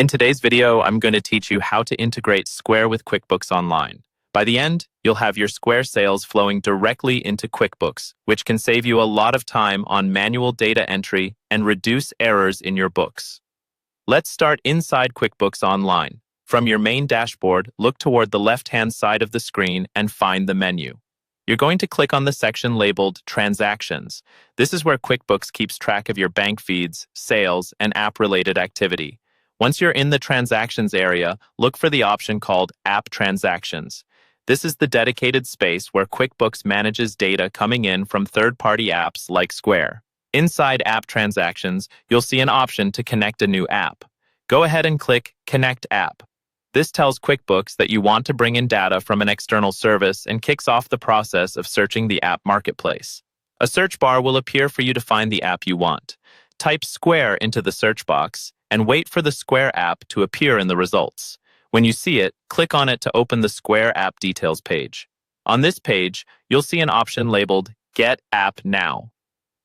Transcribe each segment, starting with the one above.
In today's video, I'm going to teach you how to integrate Square with QuickBooks Online. By the end, you'll have your Square sales flowing directly into QuickBooks, which can save you a lot of time on manual data entry and reduce errors in your books. Let's start inside QuickBooks Online. From your main dashboard, look toward the left-hand side of the screen and find the menu. You're going to click on the section labeled Transactions. This is where QuickBooks keeps track of your bank feeds, sales, and app-related activity. Once you're in the Transactions area, look for the option called App Transactions. This is the dedicated space where QuickBooks manages data coming in from third-party apps like Square. Inside App Transactions, you'll see an option to connect a new app. Go ahead and click Connect App. This tells QuickBooks that you want to bring in data from an external service and kicks off the process of searching the app marketplace. A search bar will appear for you to find the app you want. Type Square into the search box and wait for the Square app to appear in the results. When you see it, click on it to open the Square app details page. On this page, you'll see an option labeled Get App Now.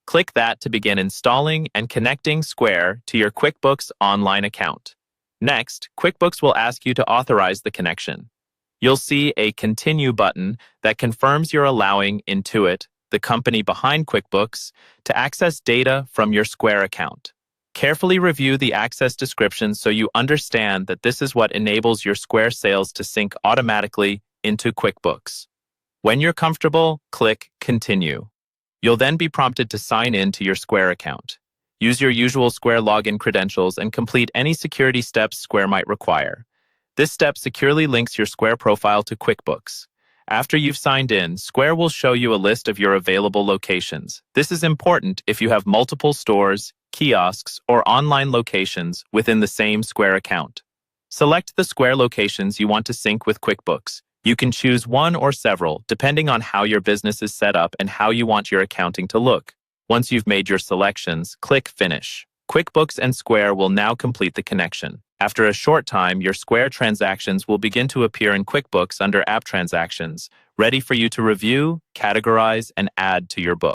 Click that to begin installing and connecting Square to your QuickBooks Online account. Next, QuickBooks will ask you to authorize the connection. You'll see a Continue button that confirms you're allowing Intuit, the company behind QuickBooks, to access data from your Square account. Carefully review the access description so you understand that this is what enables your Square sales to sync automatically into QuickBooks. When you're comfortable, click Continue. You'll then be prompted to sign in to your Square account. Use your usual Square login credentials and complete any security steps Square might require. This step securely links your Square profile to QuickBooks. After you've signed in, Square will show you a list of your available locations. This is important if you have multiple stores, kiosks, or online locations within the same Square account. Select the Square locations you want to sync with QuickBooks. You can choose one or several, depending on how your business is set up and how you want your accounting to look. Once you've made your selections, click Finish. QuickBooks and Square will now complete the connection. After a short time, your Square transactions will begin to appear in QuickBooks under App Transactions, ready for you to review, categorize, and add to your book.